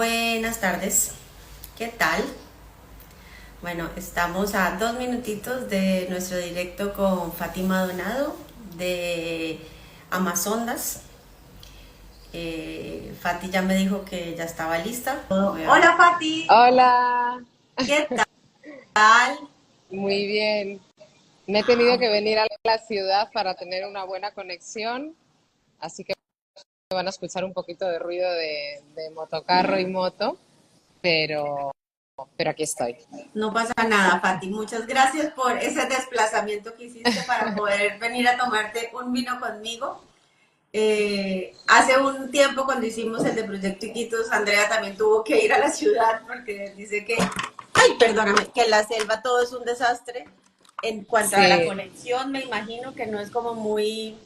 Buenas tardes, ¿qué tal? Bueno, estamos a 2 minutitos de nuestro directo con Fátima Donado de Amazondas. Fati ya me dijo que ya estaba lista. Hola Fati, Hola, ¿qué tal? muy bien. Me he tenido que venir a la ciudad para tener una buena conexión, así que van a escuchar un poquito de ruido de motocarro y moto, pero, pero aquí estoy. No pasa nada, Fati. Muchas gracias por ese desplazamiento que hiciste para poder venir a tomarte un vino conmigo. Hace un tiempo cuando hicimos el de Proyecto Iquitos, Andrea también tuvo que ir a la ciudad porque dice que, ay, perdóname, que en la selva todo es un desastre. En cuanto a la Sí, conexión, me imagino que no es como muy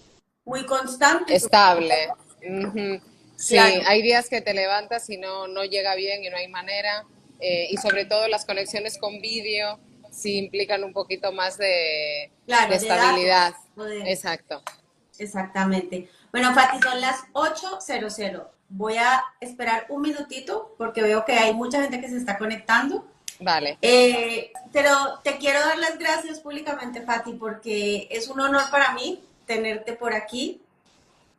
constante. estable. Ujú. Sí, Claro, hay días que te levantas y no llega bien y no hay manera, y sobre todo las conexiones con vídeo sí implican un poquito más de claro, de estabilidad. datos. O de, Exacto. exactamente. Bueno, Fati, son las 8:00. Voy a esperar un minutito porque veo que hay mucha gente que se está conectando. Vale. Pero te quiero dar las gracias públicamente, Fati, porque es un honor para mí tenerte por aquí,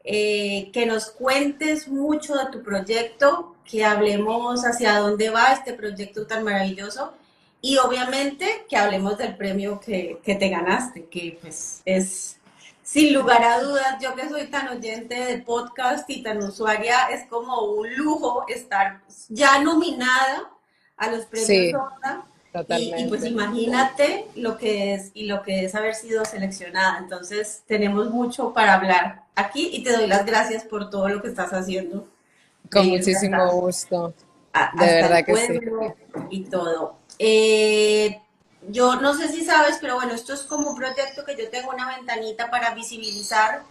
que nos cuentes mucho de tu proyecto, que hablemos hacia dónde va este proyecto tan maravilloso y obviamente que hablemos del premio que te ganaste, que pues es sin lugar a dudas, yo que soy tan oyente de podcast y tan usuaria, es como un lujo estar ya nominada a los premios Sí, Onda y pues totalmente. imagínate lo que es y lo que es haber sido seleccionada. Entonces tenemos mucho para hablar aquí y te doy las gracias por todo lo que estás haciendo, de Con irte muchísimo gusto, de hasta el verdad que sí. pueblo y todo. Yo no sé si sabes, pero bueno, esto es como un proyecto que yo tengo una ventanita para visibilizar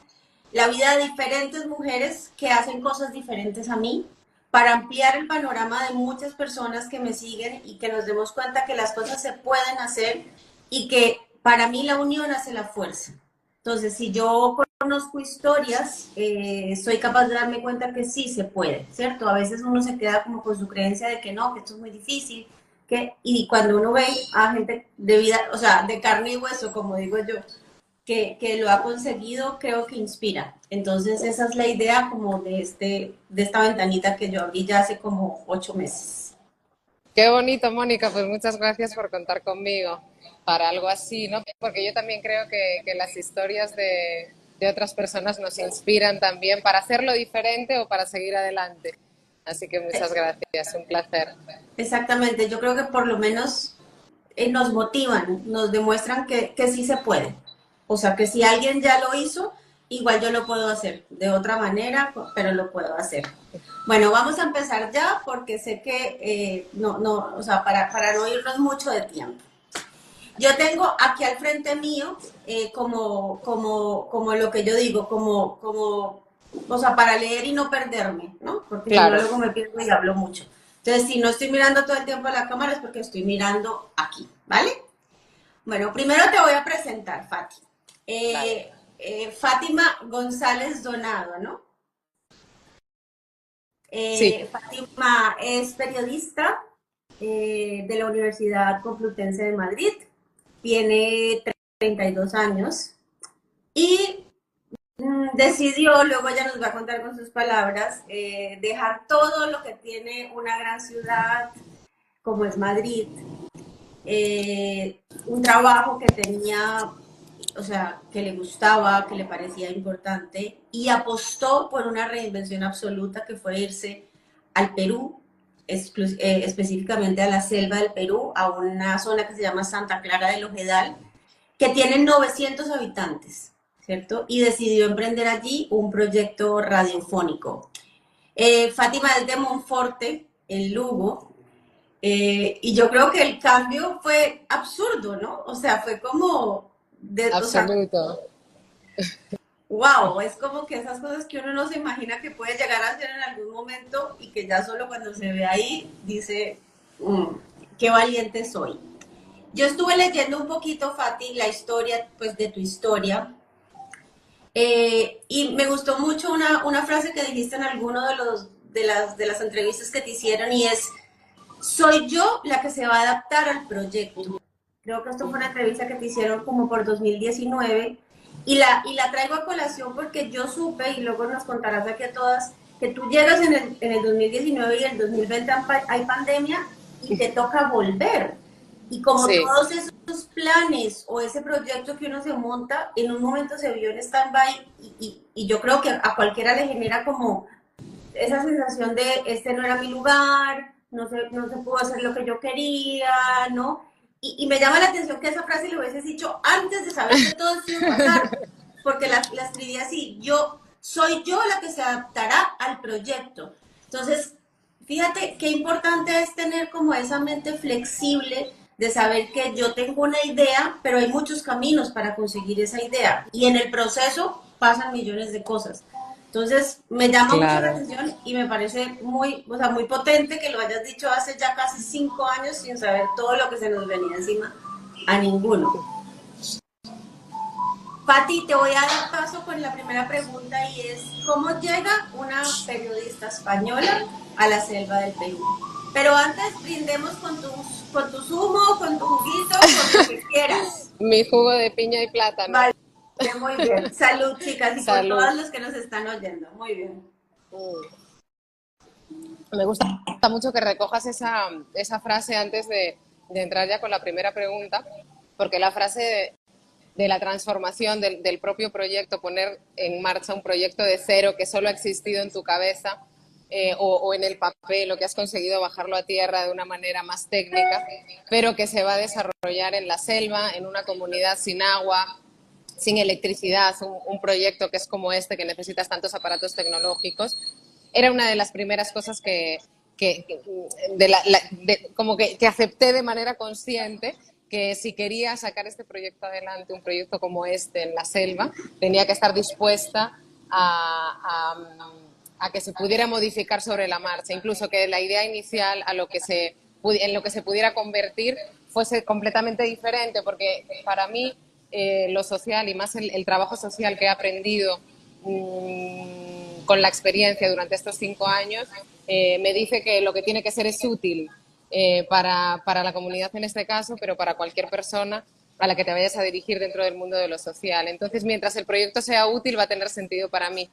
la vida de diferentes mujeres que hacen cosas diferentes a mí, para ampliar el panorama de muchas personas que me siguen y que nos demos cuenta que las cosas se pueden hacer y que para mí la unión hace la fuerza. Entonces, si yo conozco historias, soy capaz de darme cuenta que sí se puede, ¿cierto? A veces uno se queda como con su creencia de que no, que esto es muy difícil, y cuando uno ve a gente de vida, o sea, de carne y hueso, como digo yo, que lo ha conseguido, creo que inspira. Entonces, esa es la idea como de esta ventanita que yo abrí ya hace como 8 meses. Qué bonito, Mónica, pues muchas gracias por contar conmigo para algo así, ¿no? Porque yo también creo que las historias de otras personas nos inspiran también para hacerlo diferente o para seguir adelante. Así que muchas gracias, un placer. Exactamente, yo creo que por lo menos nos motivan, nos demuestran que sí se puede. O sea, que si alguien ya lo hizo, igual yo lo puedo hacer de otra manera, pero lo puedo hacer. Bueno, vamos a empezar ya porque sé que no, o sea, para no irnos mucho de tiempo. Yo tengo aquí al frente mío como lo que yo digo, o sea, para leer y no perderme, ¿no? Porque si no, Claro, luego me pierdo y hablo mucho. Entonces, si no estoy mirando todo el tiempo a la cámara es porque estoy mirando aquí, ¿vale? Bueno, primero te voy a presentar, Fati. vale. Fátima González Donado, ¿no? Sí, Fátima es periodista de la Universidad Complutense de Madrid, tiene 32 años y decidió, luego ella nos va a contar con sus palabras, dejar todo lo que tiene una gran ciudad como es Madrid, un trabajo que tenía, o sea, que le gustaba, que le parecía importante, y apostó por una reinvención absoluta que fue irse al Perú, específicamente a la selva del Perú, a una zona que se llama Santa Clara del Ojedal, que tiene 900 habitantes, ¿cierto? Y decidió emprender allí un proyecto radiofónico. Fátima es de Monforte, en Lugo, y yo creo que el cambio fue absurdo, ¿no? O sea, fue como, o sea, absoluto. wow, es como que esas cosas que uno no se imagina que puede llegar a hacer en algún momento y que ya solo cuando se ve ahí dice, "Mm, qué valiente soy". Yo estuve leyendo un poquito, Fati, la historia, pues, de tu historia, y me gustó mucho una frase que dijiste en alguno de las entrevistas que te hicieron y es, soy yo la que se va a adaptar al proyecto. Creo que esto fue una entrevista que te hicieron como por 2019 y la traigo a colación porque yo supe, y luego nos contarás aquí a todas, que tú llegas en el 2019 y el 2020 hay pandemia y te toca volver. Y como Sí, todos esos planes o ese proyecto que uno se monta, en un momento se vio en stand-by y yo creo que a cualquiera le genera como esa sensación de este no era mi lugar, no se pudo hacer lo que yo quería, ¿no? Y me llama la atención que esa frase le hubieses dicho antes de saber que todo esto iba a pasar, porque la escribí así, soy yo la que se adaptará al proyecto. Entonces, fíjate qué importante es tener como esa mente flexible de saber que yo tengo una idea, pero hay muchos caminos para conseguir esa idea. Y en el proceso pasan millones de cosas. Entonces, me llama mucho la claro. atención y me parece muy, o sea, muy potente que lo hayas dicho hace ya casi 5 años sin saber todo lo que se nos venía encima a ninguno. Pati, te voy a dar paso con la primera pregunta y es, ¿cómo llega una periodista española a la selva del Perú? Pero antes brindemos con tu zumo, con tu juguito, con lo que quieras. Mi jugo de piña y plátano. Vale, muy bien. Salud, chicas, y por Salud. todos los que nos están oyendo. Muy bien. Me gusta mucho que recojas esa frase antes de entrar ya con la primera pregunta, porque la frase de la transformación del propio proyecto, poner en marcha un proyecto de cero que solo ha existido en tu cabeza o en el papel, o que has conseguido bajarlo a tierra de una manera más técnica, pero que se va a desarrollar en la selva, en una comunidad sin agua, sin electricidad, un proyecto que es como este, que necesitas tantos aparatos tecnológicos, era una de las primeras cosas como que acepté de manera consciente, que si quería sacar este proyecto adelante, un proyecto como este en la selva, tenía que estar dispuesta a que se pudiera modificar sobre la marcha, incluso que la idea inicial en lo que se pudiera convertir fuese completamente diferente, porque para mí lo social y más el trabajo social que he aprendido con la experiencia durante estos 5 años, me dice que lo que tiene que ser es útil para la comunidad en este caso, pero para cualquier persona a la que te vayas a dirigir dentro del mundo de lo social. Entonces, mientras el proyecto sea útil, va a tener sentido para mí.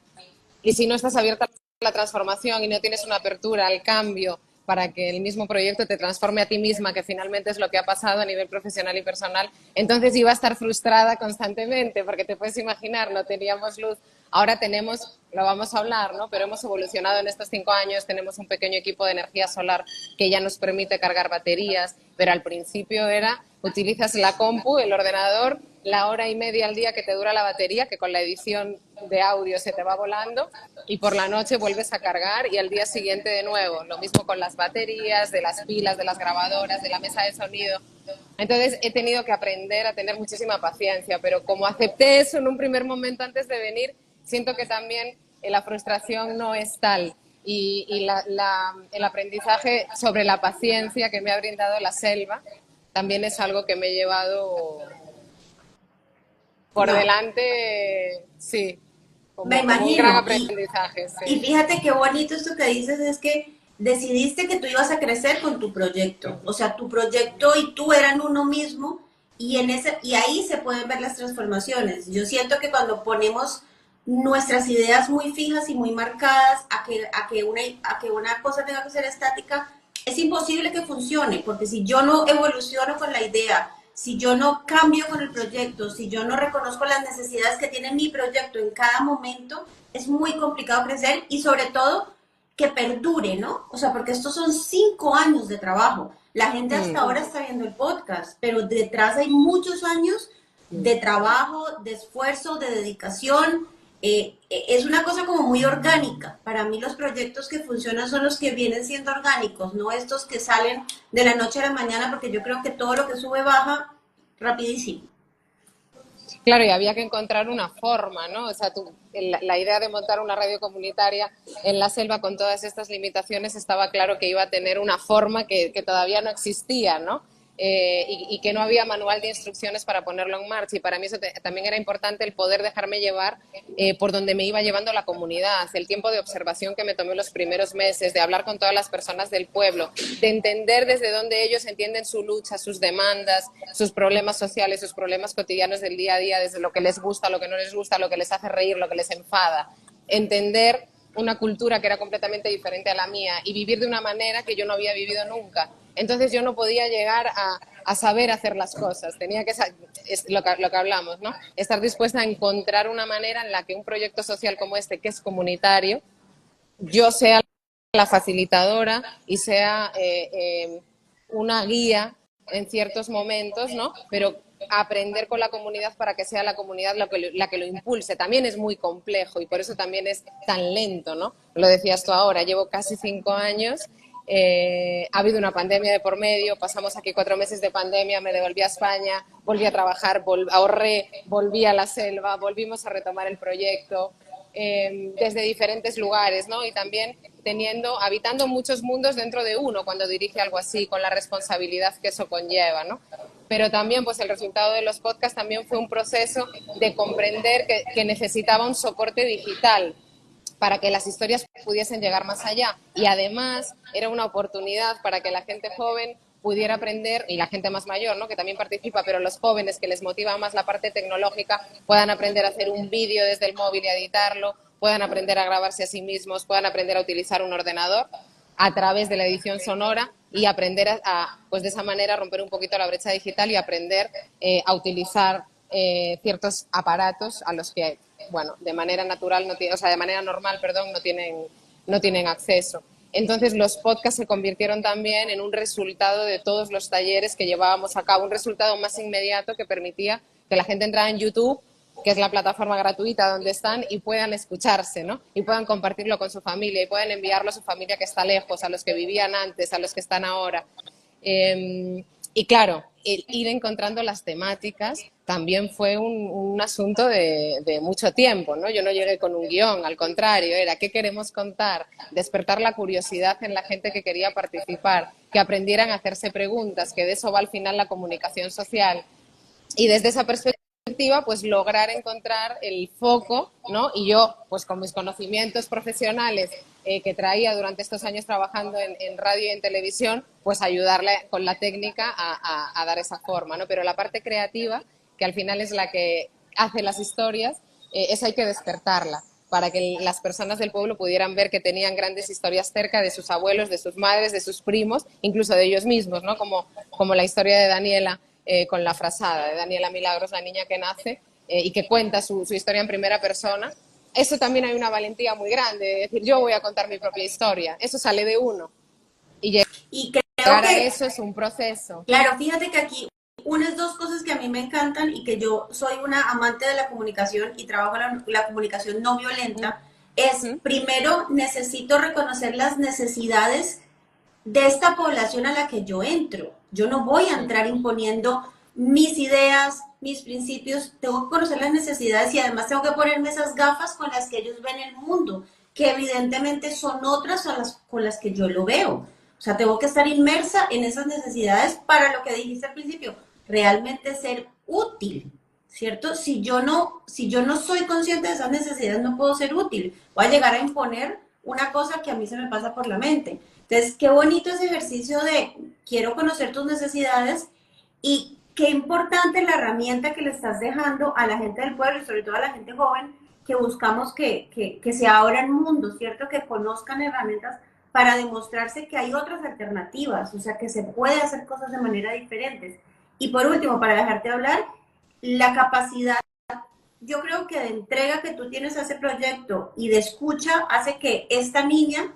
Y si no estás abierta a la transformación y no tienes una apertura al cambio para que el mismo proyecto te transforme a ti misma, que finalmente es lo que ha pasado a nivel profesional y personal, entonces iba a estar frustrada constantemente, porque te puedes imaginar, no teníamos luz. Ahora tenemos, lo vamos a hablar, ¿no? Pero hemos evolucionado en estos 5 años, tenemos un pequeño equipo de energía solar que ya nos permite cargar baterías, pero al principio era, utilizas la compu, el ordenador, la hora y media al día que te dura la batería, que con la edición de audio se te va volando, y por la noche vuelves a cargar y al día siguiente de nuevo. Lo mismo con las baterías, de las pilas, de las grabadoras, de la mesa de sonido. Entonces he tenido que aprender a tener muchísima paciencia, pero como acepté eso en un primer momento antes de venir, siento que también la frustración no es tal. Y el aprendizaje sobre la paciencia que me ha brindado la selva también es algo que me he llevado por No, delante, sí, me como un gran imagino. aprendizaje, Y sí. fíjate qué bonito esto que dices, es que decidiste que tú ibas a crecer con tu proyecto. O sea, tu proyecto y tú eran uno mismo y, y ahí se pueden ver las transformaciones. Yo siento que cuando ponemos nuestras ideas muy fijas y muy marcadas a que una cosa tenga que ser estática, es imposible que funcione, porque si yo no evoluciono con la idea, si yo no cambio con el proyecto, si yo no reconozco las necesidades que tiene mi proyecto en cada momento, es muy complicado crecer y sobre todo que perdure, ¿no? O sea, porque estos son 5 años de trabajo. La gente hasta ahora está viendo el podcast, pero detrás hay muchos años de trabajo, de esfuerzo, de dedicación. Es una cosa como muy orgánica. Para mí los proyectos que funcionan son los que vienen siendo orgánicos, no estos que salen de la noche a la mañana, porque yo creo que todo lo que sube baja rapidísimo. Claro, y había que encontrar una forma, ¿no? O sea, la idea de montar una radio comunitaria en la selva con todas estas limitaciones estaba claro que iba a tener una forma que todavía no existía, ¿no? y que no había manual de instrucciones para ponerlo en marcha. Y para mí eso también era importante, el poder dejarme llevar por donde me iba llevando la comunidad, el tiempo de observación que me tomé los primeros meses, de hablar con todas las personas del pueblo, de entender desde dónde ellos entienden su lucha, sus demandas, sus problemas sociales, sus problemas cotidianos del día a día, desde lo que les gusta, lo que no les gusta, lo que les hace reír, lo que les enfada. Entender una cultura que era completamente diferente a la mía y vivir de una manera que yo no había vivido nunca. Entonces yo no podía llegar a saber hacer las cosas, tenía que, es lo que hablamos, ¿no? Estar dispuesta a encontrar una manera en la que un proyecto social como este, que es comunitario, yo sea la facilitadora y sea una guía en ciertos momentos, ¿no? Pero aprender con la comunidad para que sea la comunidad la que lo impulse. También es muy complejo y por eso también es tan lento, ¿no? Lo decías tú ahora, llevo casi 5 años, ha habido una pandemia de por medio, pasamos aquí 4 meses de pandemia, me devolví a España, volví a trabajar, ahorré, volví a la selva, volvimos a retomar el proyecto. Desde diferentes lugares, ¿no? Y también habitando muchos mundos dentro de uno cuando dirige algo así, con la responsabilidad que eso conlleva, ¿no? Pero también, pues el resultado de los podcasts también fue un proceso de comprender que necesitaba un soporte digital para que las historias pudiesen llegar más allá. Y además era una oportunidad para que la gente joven pudiera aprender, y la gente más mayor, ¿no? Que también participa, pero los jóvenes que les motiva más la parte tecnológica puedan aprender a hacer un vídeo desde el móvil y a editarlo, puedan aprender a grabarse a sí mismos, puedan aprender a utilizar un ordenador a través de la edición sonora y aprender pues de esa manera romper un poquito la brecha digital y aprender a utilizar ciertos aparatos a los que, bueno, de manera natural, o sea, de manera normal, perdón, no tienen acceso. Entonces los podcasts se convirtieron también en un resultado de todos los talleres que llevábamos a cabo, un resultado más inmediato que permitía que la gente entrara en YouTube, que es la plataforma gratuita donde están, y puedan escucharse, ¿no? Y puedan compartirlo con su familia y puedan enviarlo a su familia que está lejos, a los que vivían antes, a los que están ahora. Y claro, el ir encontrando las temáticas también fue un asunto de mucho tiempo, ¿no? Yo no llegué con un guión, al contrario, era qué queremos contar, despertar la curiosidad en la gente que quería participar, que aprendieran a hacerse preguntas, que de eso va al final la comunicación social. Y desde esa perspectiva, pues lograr encontrar el foco, ¿no? Y yo, pues con mis conocimientos profesionales que traía durante estos años trabajando en radio y en televisión, pues ayudarle con la técnica a dar esa forma, ¿no? Pero la parte creativa, que al final es la que hace las historias, esa hay que despertarla para que las personas del pueblo pudieran ver que tenían grandes historias cerca de sus abuelos, de sus madres, de sus primos, incluso de ellos mismos, ¿no? Como la historia de Daniela, con la frazada de Daniela Milagros, la niña que nace y que cuenta su historia en primera persona. Eso también hay una valentía muy grande, de decir, yo voy a contar mi propia historia. Eso sale de uno. Y creo Llegar a que, eso es un proceso. claro, fíjate que aquí unas dos cosas que a mí me encantan y que yo soy una amante de la comunicación y trabajo la comunicación no violenta, es primero necesito reconocer las necesidades de esta población a la que yo entro. Yo no voy a entrar imponiendo mis ideas, mis principios, tengo que conocer las necesidades y además tengo que ponerme esas gafas con las que ellos ven el mundo, que evidentemente son otras a las, con las que yo lo veo. O sea, tengo que estar inmersa en esas necesidades para lo que dijiste al principio, realmente ser útil, ¿cierto? Si yo no soy consciente de esas necesidades, no puedo ser útil. Voy a llegar a imponer una cosa que a mí se me pasa por la mente. Entonces, qué bonito ese ejercicio de quiero conocer tus necesidades y qué importante la herramienta que le estás dejando a la gente del pueblo y sobre todo a la gente joven que buscamos que se abran mundos, ¿cierto? Que conozcan herramientas para demostrarse que hay otras alternativas, o sea, que se puede hacer cosas de manera diferentes. Y por último, para dejarte hablar, la capacidad, yo creo que de entrega que tú tienes a ese proyecto y de escucha hace que esta niña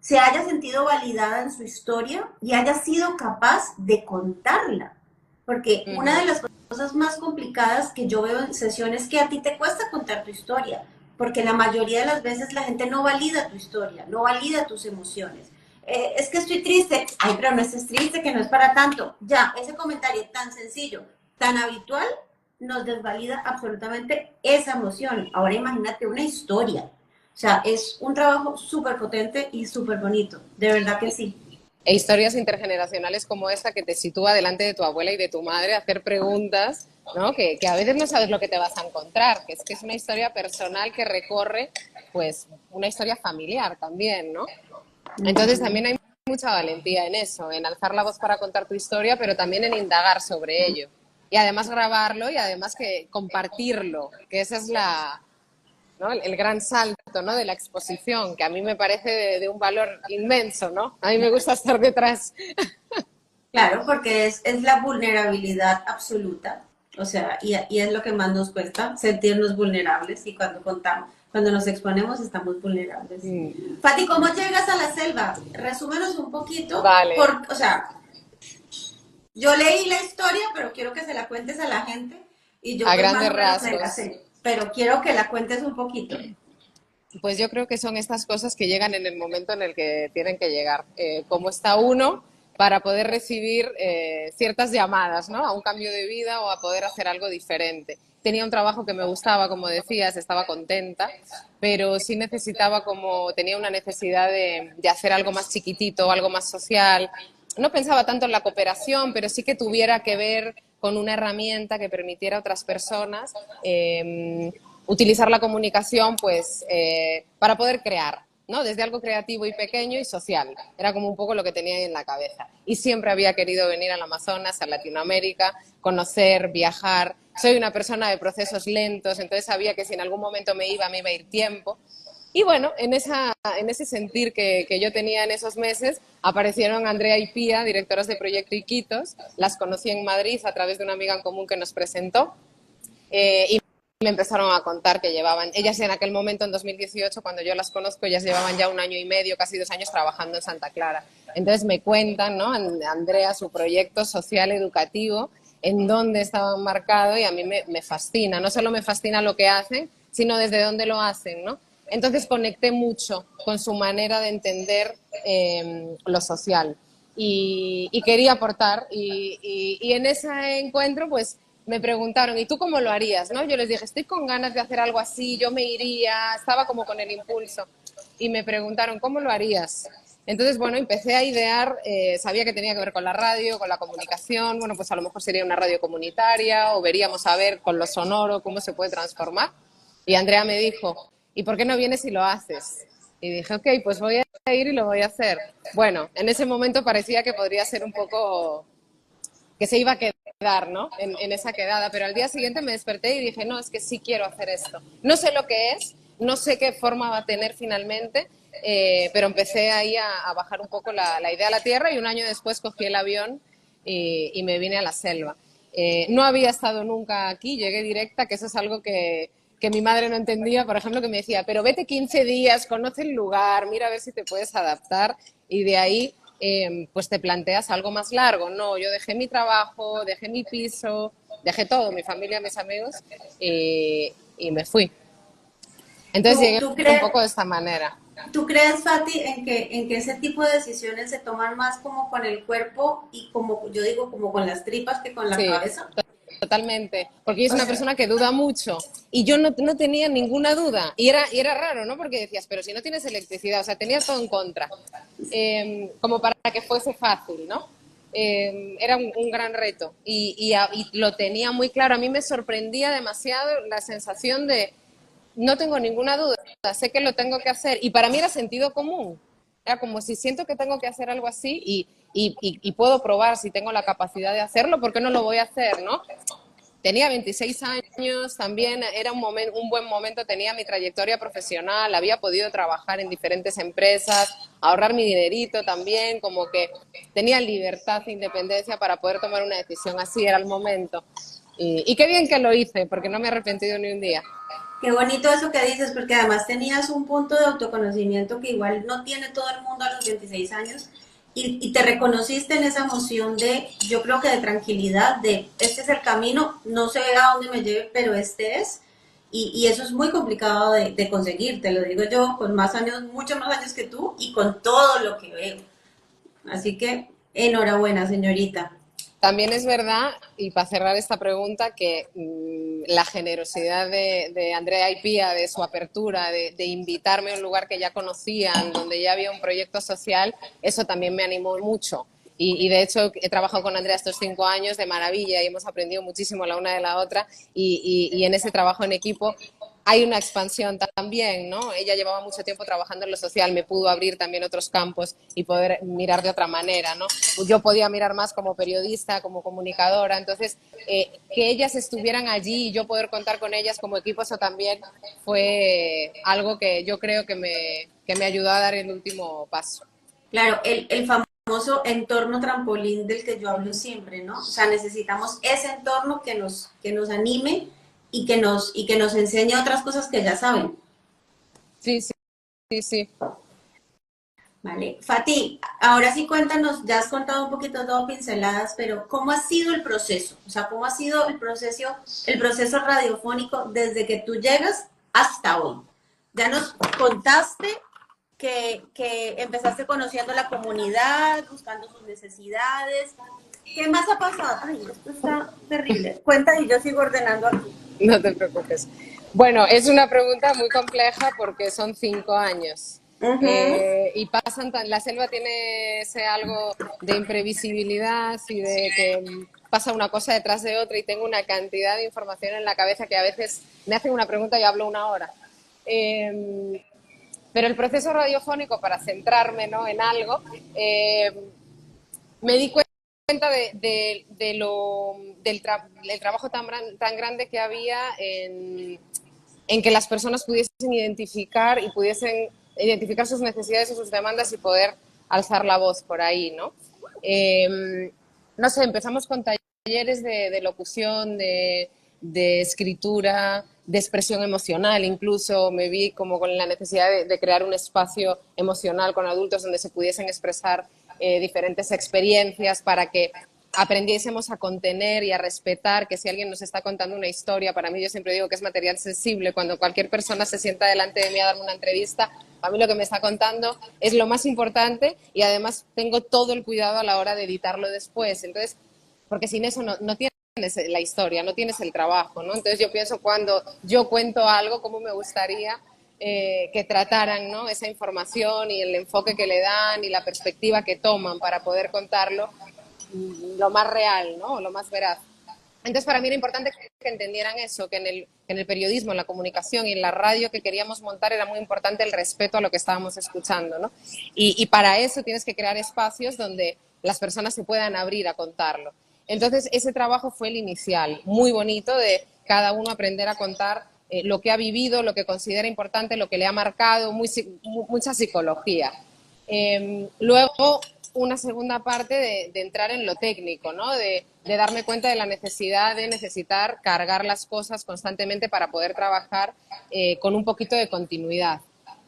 se haya sentido validada en su historia y haya sido capaz de contarla. Porque una de las cosas más complicadas que yo veo en sesiones es que a ti te cuesta contar tu historia, porque la mayoría de las veces la gente no valida tu historia, no valida tus emociones. Es que estoy triste, ay, pero no estés triste, que no es para tanto. Ya, ese comentario tan sencillo, tan habitual, nos desvalida absolutamente esa emoción. Ahora imagínate una historia. O sea, es un trabajo súper potente y súper bonito, de verdad que sí. E historias intergeneracionales como esta que te sitúa delante de tu abuela y de tu madre a hacer preguntas, ¿no? Que a veces no sabes lo que te vas a encontrar, que es una historia personal que recorre, pues, una historia familiar también, ¿no? Entonces también hay mucha valentía en eso, en alzar la voz para contar tu historia, pero también en indagar sobre ello. Y además grabarlo y además que compartirlo, que esa es la, ¿no? El gran salto, ¿no? De la exposición, que a mí me parece de un valor inmenso, ¿no? A mí me gusta estar detrás. Claro, porque es la vulnerabilidad absoluta, o sea, y es lo que más nos cuesta, sentirnos vulnerables y cuando contamos, cuando nos exponemos estamos vulnerables. Fati, ¿cómo llegas a la selva? Resúmenos un poquito, Vale, o sea, yo leí la historia, pero quiero que se la cuentes a la gente y yo a pues más grandes o menos me la rasgos. sé, pero quiero que la cuentes un poquito. Pues yo creo que son estas cosas que llegan en el momento en el que tienen que llegar. ¿Cómo está uno para poder recibir ciertas llamadas, ¿no? A un cambio de vida o a poder hacer algo diferente? Tenía un trabajo que me gustaba, como decías, estaba contenta, pero sí necesitaba tenía una necesidad de hacer algo más chiquitito, algo más social. No pensaba tanto en la cooperación, pero sí que tuviera que ver con una herramienta que permitiera a otras personas utilizar la comunicación pues para poder crear, ¿no? Desde algo creativo y pequeño y social. Era como un poco lo que tenía ahí en la cabeza. Y siempre había querido venir al Amazonas, a Latinoamérica, conocer, viajar. Soy una persona de procesos lentos, entonces sabía que si en algún momento me iba a ir tiempo. Y bueno, en ese sentir que yo tenía en esos meses, aparecieron Andrea y Pía, directoras de Proyecto Iquitos. Las conocí en Madrid a través de una amiga en común que nos presentó. Y me empezaron a contar que llevaban, ellas en aquel momento, en 2018, cuando yo las conozco, ellas llevaban ya 1 año y medio, casi 2 años trabajando en Santa Clara. Entonces me cuentan, ¿no? Andrea, su proyecto social educativo, en dónde estaba marcado y a mí me fascina. No solo me fascina lo que hacen, sino desde dónde lo hacen, ¿no? Entonces conecté mucho con su manera de entender lo social y quería aportar y en ese encuentro pues me preguntaron, ¿y tú cómo lo harías? ¿No? Yo les dije, estoy con ganas de hacer algo así, yo me iría, estaba como con el impulso. Y me preguntaron, ¿cómo lo harías? Entonces, bueno, empecé a idear, sabía que tenía que ver con la radio, con la comunicación, bueno, pues a lo mejor sería una radio comunitaria o veríamos a ver con lo sonoro cómo se puede transformar. Y Andrea me dijo, ¿y por qué no vienes y lo haces? Y dije, ok, pues voy a ir y lo voy a hacer. Bueno, en ese momento parecía que podría ser un poco que se iba a quedar, ¿no? En esa quedada, pero al día siguiente me desperté y dije, no, es que sí quiero hacer esto. No sé lo que es, no sé qué forma va a tener finalmente, pero empecé ahí a bajar un poco la idea a la tierra y 1 año después cogí el avión y me vine a la selva. No había estado nunca aquí, llegué directa, que eso es algo que mi madre no entendía, por ejemplo, que me decía, pero vete 15 días, conoce el lugar, mira a ver si te puedes adaptar y de ahí pues te planteas algo más largo. No, yo dejé mi trabajo, dejé mi piso, dejé todo, mi familia, mis amigos y me fui. Entonces ¿Tú, llegué tú, un crees, poco de esta manera. ¿Tú crees, Fati, en que ese tipo de decisiones se toman más como con el cuerpo y como yo digo, como con las tripas que con la Sí, cabeza? totalmente, porque yo O soy una sea, persona que duda mucho y yo no tenía ninguna duda y era raro, ¿no? Porque decías, pero si no tienes electricidad, o sea, tenías todo en contra, como para que fuese fácil, ¿no? Era un gran reto y lo tenía muy claro. A mí me sorprendía demasiado la sensación de no tengo ninguna duda, sé que lo tengo que hacer y para mí era sentido común. Era como si siento que tengo que hacer algo así y puedo probar si tengo la capacidad de hacerlo, ¿por qué no lo voy a hacer, no? Tenía 26 años, también era un buen momento, tenía mi trayectoria profesional, había podido trabajar en diferentes empresas, ahorrar mi dinerito también, como que tenía libertad e independencia para poder tomar una decisión así, era el momento. Y qué bien que lo hice, porque no me he arrepentido ni un día. qué bonito eso que dices, porque además tenías un punto de autoconocimiento que igual no tiene todo el mundo a los 26 años y te reconociste en esa emoción de, yo creo que de tranquilidad, de este es el camino, no sé a dónde me lleve, pero este es. Y eso es muy complicado de conseguir, te lo digo yo, con más años, muchos más años que tú y con todo lo que veo. Así que enhorabuena, señorita. También es verdad, y para cerrar esta pregunta, que la generosidad de Andrea y Pía, de su apertura, de invitarme a un lugar que ya conocían, donde ya había un proyecto social, eso también me animó mucho. Y de hecho he trabajado con Andrea estos 5 años de maravilla y hemos aprendido muchísimo la una de la otra y en ese trabajo en equipo hay una expansión también, ¿no? Ella llevaba mucho tiempo trabajando en lo social, me pudo abrir también otros campos y poder mirar de otra manera, ¿no? Yo podía mirar más como periodista, como comunicadora, entonces que ellas estuvieran allí y yo poder contar con ellas como equipo, eso también fue algo que yo creo que me ayudó a dar el último paso. Claro, el famoso entorno trampolín del que yo hablo siempre, ¿no? O sea, necesitamos ese entorno que nos anime y que nos enseñe otras cosas que ya saben. Sí, sí, sí, sí. Vale. Fati, ahora sí cuéntanos, ya has contado un poquito todo pinceladas, pero ¿cómo ha sido el proceso? O sea, ¿cómo ha sido el proceso radiofónico desde que tú llegas hasta hoy? Ya nos contaste que empezaste conociendo la comunidad, buscando sus necesidades. ¿Qué más ha pasado? Ay, esto está terrible. Cuenta y yo sigo ordenando aquí. No te preocupes. Bueno, es una pregunta muy compleja porque son 5 años. Ujú. Y pasan la selva tiene ese algo de imprevisibilidad y de que pasa una cosa detrás de otra y tengo una cantidad de información en la cabeza que a veces me hacen una pregunta y hablo una hora. Eh, pero el proceso radiofónico, para centrarme, ¿no?, en algo, me di cuenta del trabajo tan grande que había en que las personas pudiesen identificar y pudiesen identificar sus necesidades y sus demandas y poder alzar la voz por ahí, ¿no? No sé, empezamos con talleres de locución, de escritura, de expresión emocional. Incluso me vi como con la necesidad de crear un espacio emocional con adultos donde se pudiesen expresar diferentes experiencias para que aprendiésemos a contener y a respetar que si alguien nos está contando una historia, para mí yo siempre digo que es material sensible, cuando cualquier persona se sienta delante de mí a darme una entrevista, a mí lo que me está contando es lo más importante y además tengo todo el cuidado a la hora de editarlo después. Entonces, porque sin eso no tienes la historia, no tienes el trabajo, ¿no? Entonces yo pienso cuando yo cuento algo, cómo me gustaría que trataran, ¿no?, esa información y el enfoque que le dan y la perspectiva que toman para poder contarlo lo más real, ¿no?, lo más veraz. Entonces, para mí era importante que entendieran eso, que en el periodismo, en la comunicación y en la radio que queríamos montar era muy importante el respeto a lo que estábamos escuchando, ¿no? Y para eso tienes que crear espacios donde las personas se puedan abrir a contarlo. Entonces, ese trabajo fue el inicial, muy bonito, de cada uno aprender a contar lo que ha vivido, lo que considera importante, lo que le ha marcado, mucha psicología. Luego, una segunda parte de entrar en lo técnico, ¿no? De darme cuenta de la necesidad de necesitar cargar las cosas constantemente para poder trabajar con un poquito de continuidad.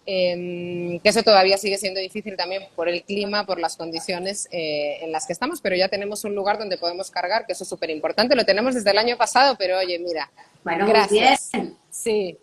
Que eso todavía sigue siendo difícil también por el clima, por las condiciones en las que estamos, pero ya tenemos un lugar donde podemos cargar, que eso es súper importante. Lo tenemos desde el año pasado, pero oye, mira, Bueno, muy bien. gracias. Sí.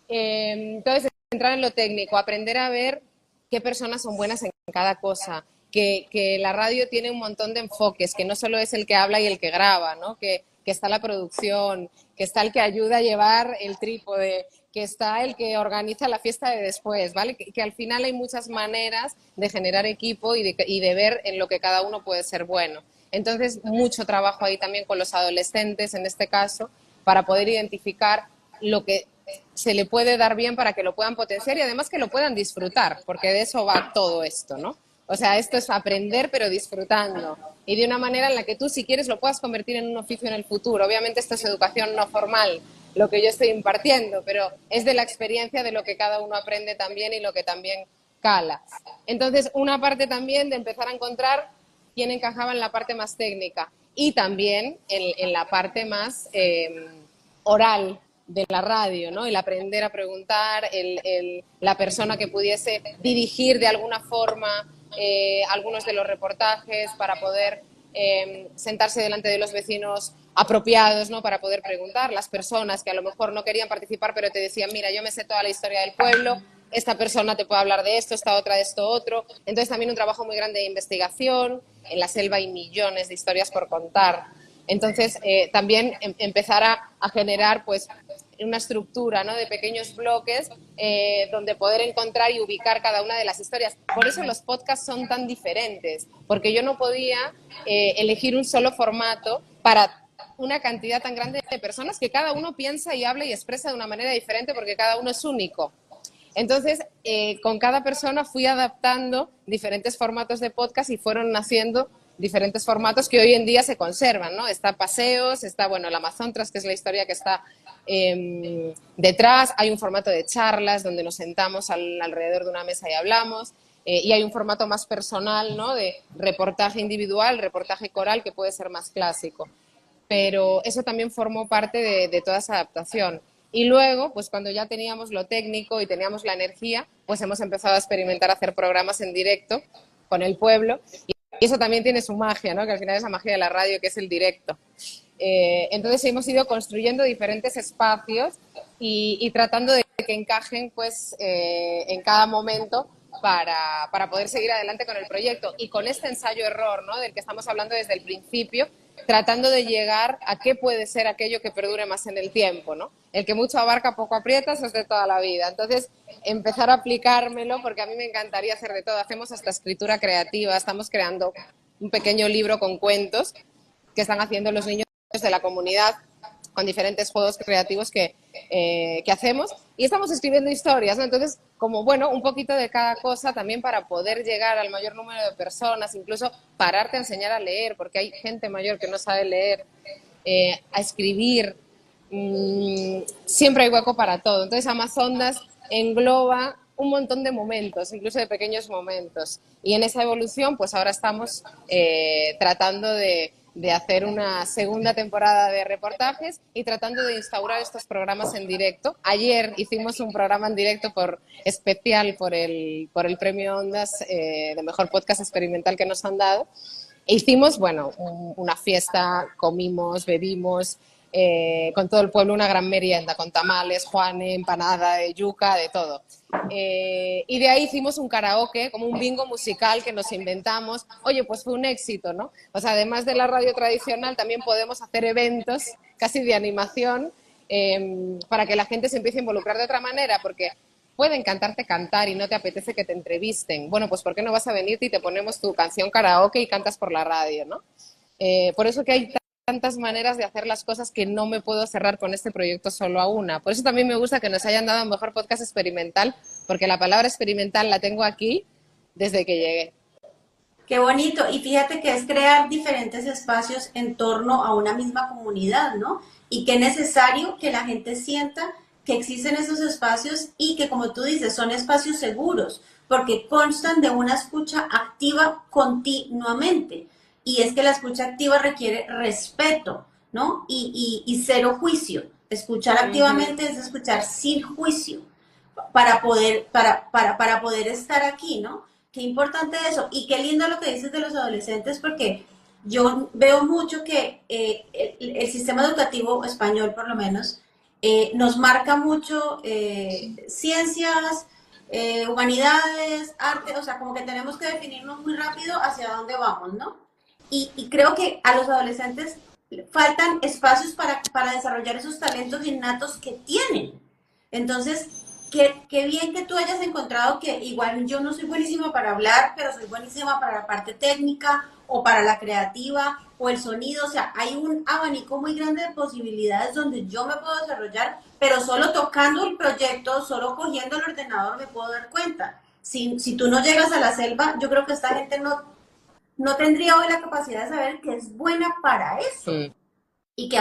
Entonces, entrar en lo técnico, aprender a ver qué personas son buenas en cada cosa, que la radio tiene un montón de enfoques, que no solo es el que habla y el que graba, ¿no? Que está la producción, que está el que ayuda a llevar el trípode, que está el que organiza la fiesta de después, ¿vale? Que al final hay muchas maneras de generar equipo y de ver en lo que cada uno puede ser bueno. Entonces, mucho trabajo ahí también con los adolescentes, en este caso, para poder identificar lo que se le puede dar bien para que lo puedan potenciar y además que lo puedan disfrutar, porque de eso va todo esto, ¿no? O sea, esto es aprender pero disfrutando y de una manera en la que tú, si quieres, lo puedas convertir en un oficio en el futuro. Obviamente esto es educación no formal, lo que yo estoy impartiendo, pero es de la experiencia de lo que cada uno aprende también y lo que también cala. Entonces, una parte también de empezar a encontrar quién encajaba en la parte más técnica y también en la parte más oral de la radio, ¿no? El aprender a preguntar, la persona que pudiese dirigir de alguna forma algunos de los reportajes para poder sentarse delante de los vecinos apropiados, ¿no?, para poder preguntar, las personas que a lo mejor no querían participar pero te decían, mira, yo me sé toda la historia del pueblo, esta persona te puede hablar de esto, esta otra de esto otro. Entonces también un trabajo muy grande de investigación. En la selva hay millones de historias por contar. Entonces, también empezar a generar pues una estructura, ¿no?, de pequeños bloques donde poder encontrar y ubicar cada una de las historias. Por eso los podcasts son tan diferentes, porque yo no podía elegir un solo formato para una cantidad tan grande de personas que cada uno piensa y habla y expresa de una manera diferente porque cada uno es único. Entonces, con cada persona fui adaptando diferentes formatos de podcast y fueron naciendo diferentes formatos que hoy en día se conservan, ¿no? Está Paseos, está, bueno, el Amazontras, que es la historia que está detrás, hay un formato de charlas donde nos sentamos alrededor de una mesa y hablamos, y hay un formato más personal, ¿no?, de reportaje individual, reportaje coral, que puede ser más clásico. Pero eso también formó parte de toda esa adaptación. Y luego, pues cuando ya teníamos lo técnico y teníamos la energía, pues hemos empezado a experimentar hacer programas en directo con el pueblo. Y eso también tiene su magia, ¿no?, que al final es la magia de la radio, que es el directo. Entonces hemos ido construyendo diferentes espacios y tratando de que encajen pues, en cada momento para poder seguir adelante con el proyecto. Y con este ensayo-error, ¿no?, del que estamos hablando desde el principio, tratando de llegar a qué puede ser aquello que perdure más en el tiempo, ¿no? El que mucho abarca, poco aprieta, eso es de toda la vida. Entonces, empezar a aplicármelo, porque a mí me encantaría hacer de todo. Hacemos hasta escritura creativa, estamos creando un pequeño libro con cuentos que están haciendo los niños de la comunidad con diferentes juegos creativos que hacemos, y estamos escribiendo historias, ¿no? Entonces, como bueno, un poquito de cada cosa también para poder llegar al mayor número de personas, incluso pararte a enseñar a leer, porque hay gente mayor que no sabe leer, a escribir, siempre hay hueco para todo. Entonces, Amazondas engloba un montón de momentos, incluso de pequeños momentos. Y en esa evolución, pues ahora estamos tratando de hacer una segunda temporada de reportajes y tratando de instaurar estos programas en directo. Ayer hicimos un programa en directo especial por el Premio Ondas de Mejor Podcast Experimental que nos han dado. E hicimos, bueno, una fiesta, comimos, bebimos, con todo el pueblo, una gran merienda, con tamales, juane, empanada de yuca, de todo. Y de ahí hicimos un karaoke, como un bingo musical que nos inventamos. Oye, pues fue un éxito, ¿no? O sea, además de la radio tradicional, también podemos hacer eventos casi de animación para que la gente se empiece a involucrar de otra manera, porque puede encantarte cantar y no te apetece que te entrevisten. Bueno, pues ¿por qué no vas a venirte y te ponemos tu canción karaoke y cantas por la radio, ¿no? Por eso que hay tantas maneras de hacer las cosas que no me puedo cerrar con este proyecto solo a una. Por eso también me gusta que nos hayan dado un mejor podcast experimental, porque la palabra experimental la tengo aquí desde que llegué. Qué bonito. Y fíjate que es crear diferentes espacios en torno a una misma comunidad, ¿no? Y que es necesario que la gente sienta que existen esos espacios y que, como tú dices, son espacios seguros, porque constan de una escucha activa continuamente. Y es que la escucha activa requiere respeto, ¿no? Y cero juicio. Escuchar activamente es escuchar sin juicio para poder estar aquí, ¿no? Qué importante eso. Y qué lindo lo que dices de los adolescentes, porque yo veo mucho que el sistema educativo español, por lo menos, nos marca mucho ciencias, humanidades, arte, o sea, como que tenemos que definirnos muy rápido hacia dónde vamos, ¿no? Y creo que a los adolescentes faltan espacios para desarrollar esos talentos innatos que tienen. Entonces, qué bien que tú hayas encontrado que igual yo no soy buenísima para hablar, pero soy buenísima para la parte técnica o para la creativa o el sonido. O sea, hay un abanico muy grande de posibilidades donde yo me puedo desarrollar, pero solo tocando el proyecto, solo cogiendo el ordenador me puedo dar cuenta. Si tú no llegas a la selva, yo creo que esta gente no tendría hoy la capacidad de saber que es buena para eso Mm. y que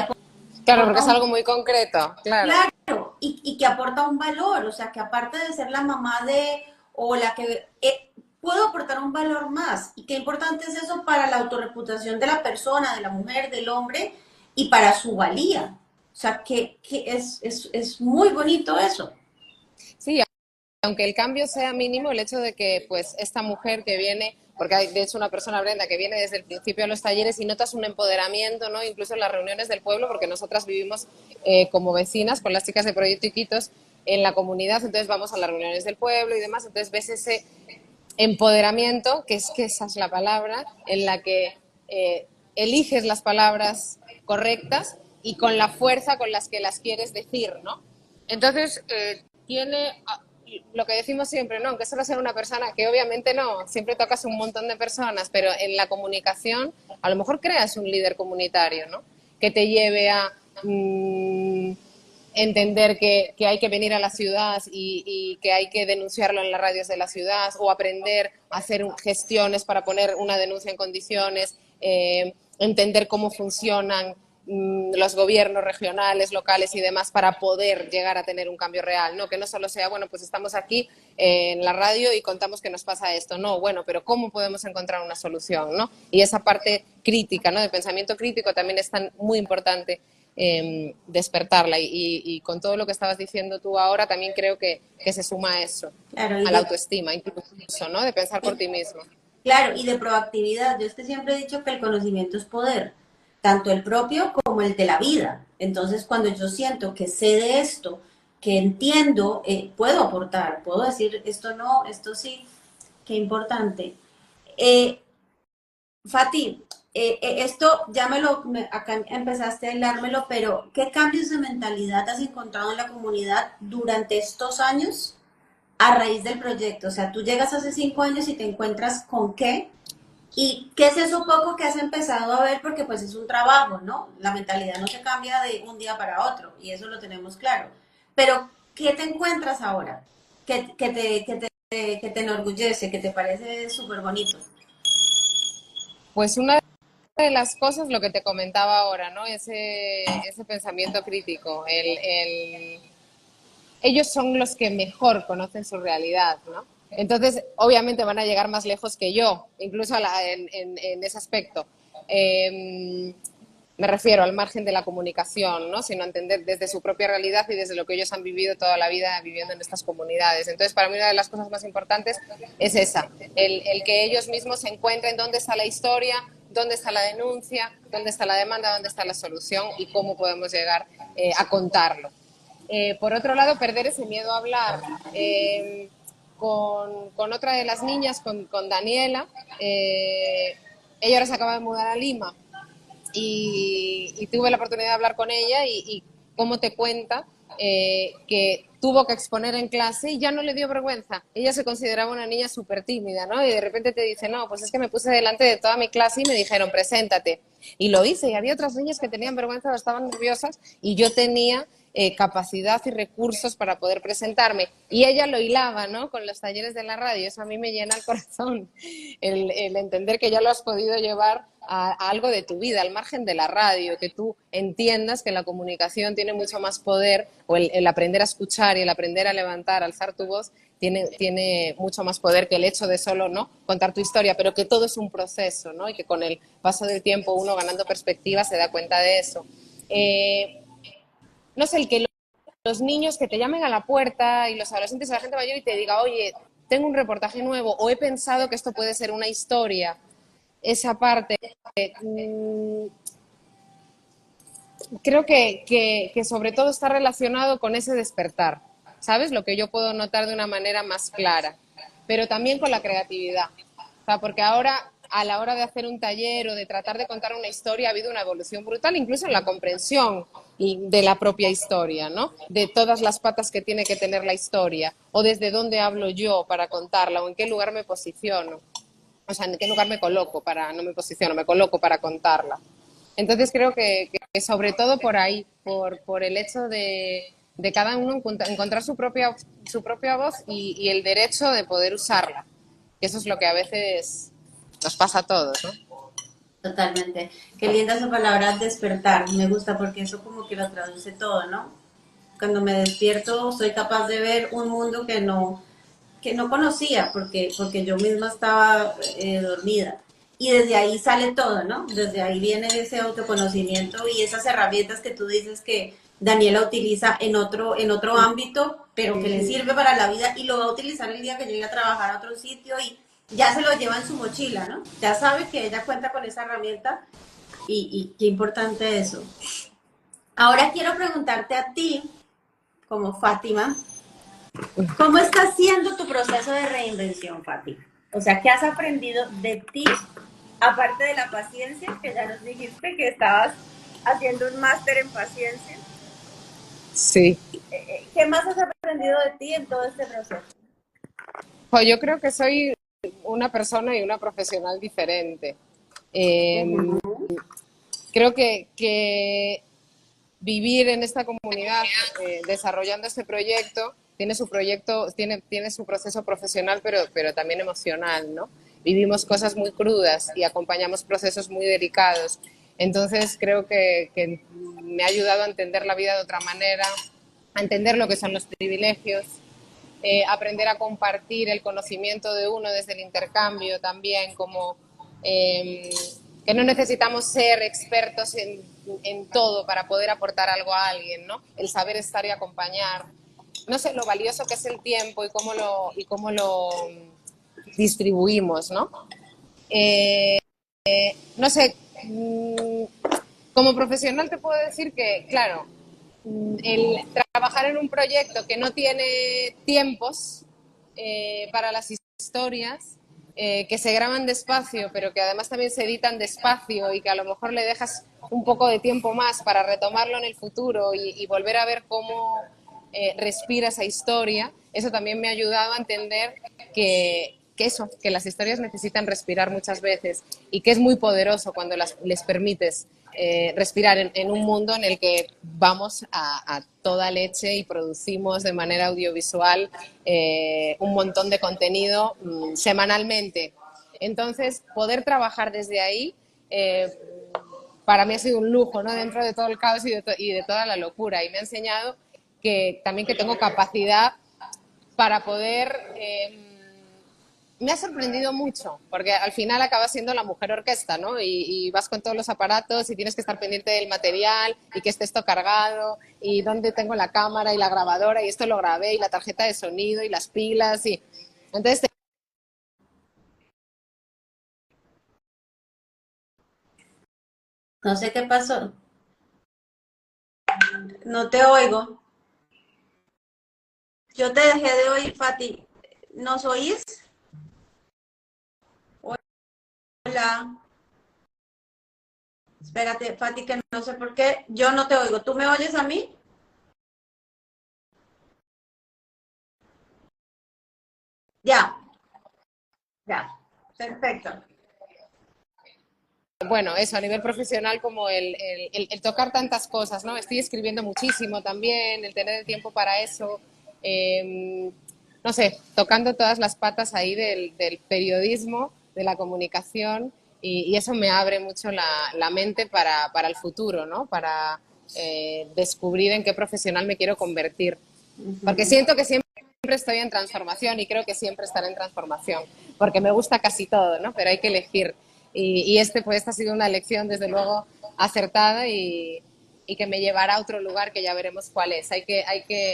Claro, porque aporta es algo muy concreto, claro. claro, y que aporta un valor, o sea, que aparte de ser la mamá de, o la que puedo aportar un valor más. Y qué importante es eso para la autorreputación de la persona, de la mujer, del hombre, y para su valía. O sea, que es muy bonito eso. Sí, aunque el cambio sea mínimo, el hecho de que pues esta mujer que viene, porque hay de hecho una persona, Brenda, que viene desde el principio a los talleres y notas un empoderamiento, ¿no? Incluso en las reuniones del pueblo, porque nosotras vivimos como vecinas con las chicas de Proyecto Iquitos en la comunidad, entonces vamos a las reuniones del pueblo y demás, entonces ves ese empoderamiento, que es que esa es la palabra, en la que eliges las palabras correctas y con la fuerza con las que las quieres decir, ¿no? Entonces, tiene lo que decimos siempre, ¿no? Aunque solo sea una persona, que obviamente no, siempre tocas un montón de personas, pero en la comunicación a lo mejor creas un líder comunitario, ¿no? Que te lleve a entender que hay que venir a la ciudad y que hay que denunciarlo en las radios de la ciudad o aprender a hacer gestiones para poner una denuncia en condiciones, entender cómo funcionan los gobiernos regionales, locales y demás para poder llegar a tener un cambio real, ¿no? Que no solo sea, bueno, pues estamos aquí en la radio y contamos que nos pasa esto, no, bueno, pero ¿cómo podemos encontrar una solución, ¿no? Y esa parte crítica, ¿no? De pensamiento crítico también es tan muy importante despertarla y con todo lo que estabas diciendo tú ahora también creo que se suma a eso, Claro, a la autoestima, incluso, ¿no? De pensar por ti mismo. claro, y de proactividad. Yo es que siempre he dicho que el conocimiento es poder, tanto el propio como el de la vida. Entonces, cuando yo siento que sé de esto, que entiendo, puedo aportar, puedo decir esto no, esto sí, qué importante. Eh, Fati, esto ya acá empezaste a hilármelo, pero ¿qué cambios de mentalidad has encontrado en la comunidad durante estos años a raíz del proyecto? O sea, tú llegas hace 5 años y te encuentras con qué, y qué es eso poco que has empezado a ver, porque pues es un trabajo, ¿no? La mentalidad no se cambia de un día para otro, y eso lo tenemos claro. Pero, ¿qué te encuentras ahora? Que te enorgullece, que te parece súper bonito. Pues una de las cosas, lo que te comentaba ahora, ¿no? Ese pensamiento crítico, ellos son los que mejor conocen su realidad, ¿no? Entonces, obviamente van a llegar más lejos que yo, incluso en ese aspecto. Me refiero al margen de la comunicación, ¿no? Sino a entender desde su propia realidad y desde lo que ellos han vivido toda la vida viviendo en estas comunidades. Entonces, para mí una de las cosas más importantes es esa, el que ellos mismos se encuentren dónde está la historia, dónde está la denuncia, dónde está la demanda, dónde está la solución y cómo podemos llegar a contarlo. Por otro lado, perder ese miedo a hablar. Con otra de las niñas, con Daniela, ella ahora se acaba de mudar a Lima y tuve la oportunidad de hablar con ella y cómo te cuenta que tuvo que exponer en clase y ya no le dio vergüenza. Ella se consideraba una niña súper tímida, ¿no? Y de repente te dice, no, pues es que me puse delante de toda mi clase y me dijeron, preséntate. Y lo hice, y había otras niñas que tenían vergüenza o estaban nerviosas y yo tenía capacidad y recursos para poder presentarme. Y ella lo hilaba, ¿no? Con los talleres de la radio. Eso a mí me llena el corazón, el entender que ya lo has podido llevar a algo de tu vida, al margen de la radio, que tú entiendas que la comunicación tiene mucho más poder, o el aprender a escuchar y el aprender a levantar, alzar tu voz, tiene mucho más poder que el hecho de solo, ¿no?, contar tu historia, pero que todo es un proceso, ¿no? Y que con el paso del tiempo uno, ganando perspectiva, se da cuenta de eso. No sé, el que los niños que te llamen a la puerta y los adolescentes y la gente mayor y te diga, oye, tengo un reportaje nuevo o he pensado que esto puede ser una historia, esa parte, creo que sobre todo está relacionado con ese despertar, ¿sabes? Lo que yo puedo notar de una manera más clara, pero también con la creatividad. O sea, porque ahora, a la hora de hacer un taller o de tratar de contar una historia, ha habido una evolución brutal, incluso en la comprensión de la propia historia, ¿no? De todas las patas que tiene que tener la historia, o desde dónde hablo yo para contarla, o en qué lugar me posiciono. O sea, en qué lugar me coloco para, no me posiciono, me coloco para contarla. Entonces creo que sobre todo por ahí, por el hecho de cada uno encontrar su propia voz y el derecho de poder usarla. Que eso es lo que a veces nos pasa a todos, ¿no? Totalmente. Qué linda esa palabra despertar. Me gusta porque eso como que lo traduce todo, ¿no? Cuando me despierto soy capaz de ver un mundo que no conocía porque yo misma estaba dormida. Y desde ahí sale todo, ¿no? Desde ahí viene ese autoconocimiento y esas herramientas que tú dices que Daniela utiliza en otro ámbito, pero que le sirve para la vida y lo va a utilizar el día que llegue a trabajar a otro sitio y ya se lo lleva en su mochila, ¿no? Ya sabe que ella cuenta con esa herramienta y qué importante eso. Ahora quiero preguntarte a ti, como Fátima, ¿cómo está siendo tu proceso de reinvención, Fátima? O sea, ¿qué has aprendido de ti, aparte de la paciencia, que ya nos dijiste que estabas haciendo un máster en paciencia. Sí. ¿Qué más has aprendido de ti en todo este proceso? Pues yo creo que soy una persona y una profesional diferente. Eh, Creo que vivir en esta comunidad, desarrollando este proyecto, tiene su proceso profesional, pero también emocional, ¿no? Vivimos cosas muy crudas y acompañamos procesos muy delicados. Entonces creo que me ha ayudado a entender la vida de otra manera, a entender lo que son los privilegios, aprender a compartir el conocimiento de uno desde el intercambio también, como eh, que no necesitamos ser expertos en todo para poder aportar algo a alguien, ¿no? El saber estar y acompañar. No sé, lo valioso que es el tiempo y cómo lo distribuimos, ¿no? Eh, no sé, como profesional te puedo decir que, claro, el trabajar en un proyecto que no tiene tiempos para las historias, que se graban despacio, pero que además también se editan despacio y que a lo mejor le dejas un poco de tiempo más para retomarlo en el futuro y volver a ver cómo respira esa historia, eso también me ha ayudado a entender que las historias necesitan respirar muchas veces y que es muy poderoso cuando les permites respirar en un mundo en el que vamos a toda leche y producimos de manera audiovisual un montón de contenido semanalmente. Entonces, poder trabajar desde ahí para mí ha sido un lujo, ¿no? Dentro de todo el caos y de toda la locura. Y me ha enseñado que también que tengo capacidad para poder me ha sorprendido mucho, porque al final acabas siendo la mujer orquesta, ¿no? Y vas con todos los aparatos y tienes que estar pendiente del material y que esté esto cargado y dónde tengo la cámara y la grabadora y esto lo grabé y la tarjeta de sonido y las pilas y entonces No sé qué pasó. No te oigo. Yo te dejé de oír, Fati. ¿Nos oís? Hola. Espérate, Fati, que no sé por qué. Yo no te oigo. ¿Tú me oyes a mí? Ya, ya. Perfecto. bueno, eso a nivel profesional como el tocar tantas cosas, ¿no? Estoy escribiendo muchísimo también, el tener el tiempo para eso, eh, no sé, tocando todas las patas ahí del periodismo, de la comunicación y eso me abre mucho la mente para el futuro, ¿no? Para descubrir en qué profesional me quiero convertir. Porque siento que siempre estoy en transformación y creo que siempre estaré en transformación, porque me gusta casi todo, ¿no? Pero hay que elegir. Pues esta ha sido una elección, desde luego, acertada y que me llevará a otro lugar que ya veremos cuál es.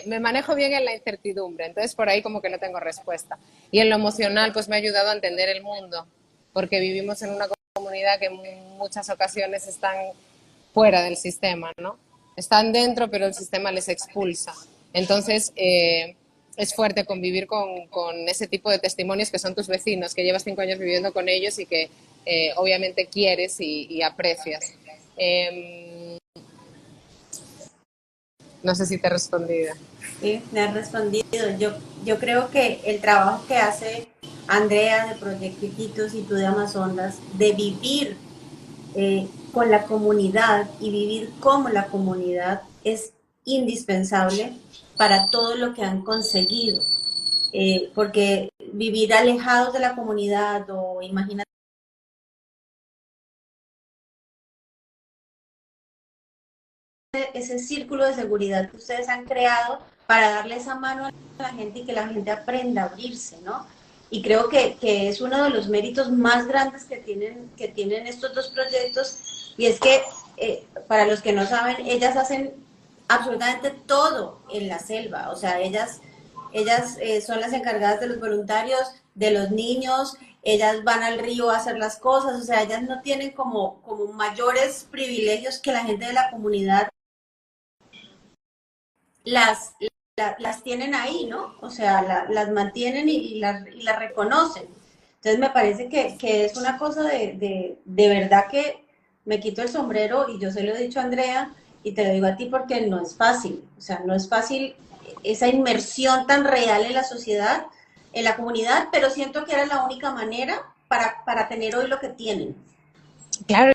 Me manejo bien en la incertidumbre, entonces por ahí como que no tengo respuesta. Y en lo emocional, pues me ha ayudado a entender el mundo, porque vivimos en una comunidad que en muchas ocasiones están fuera del sistema, ¿no? Están dentro, pero el sistema les expulsa. Entonces, es fuerte convivir con ese tipo de testimonios que son tus vecinos, que llevas 5 años viviendo con ellos y que obviamente quieres y aprecias. Eh, no sé si te he respondido. Sí, me has respondido. Yo creo que el trabajo que hace Andrea de Proyectitos y tú de Amazonas, de vivir con la comunidad y vivir como la comunidad es indispensable para todo lo que han conseguido. Porque vivir alejados de la comunidad o imagínate ese círculo de seguridad que ustedes han creado para darle esa mano a la gente y que la gente aprenda a abrirse, ¿no? Y creo que es uno de los méritos más grandes que tienen estos dos proyectos y es que, para los que no saben, ellas hacen absolutamente todo en la selva, o sea, ellas son las encargadas de los voluntarios, de los niños, ellas van al río a hacer las cosas, o sea, ellas no tienen como mayores privilegios que la gente de la comunidad las, las tienen ahí, ¿no? O sea, las mantienen y las reconocen. Entonces me parece que es una cosa de verdad que me quito el sombrero y yo se lo he dicho a Andrea y te lo digo a ti porque no es fácil, o sea, no es fácil esa inmersión tan real en la sociedad, en la comunidad, pero siento que era la única manera para tener hoy lo que tienen. Claro,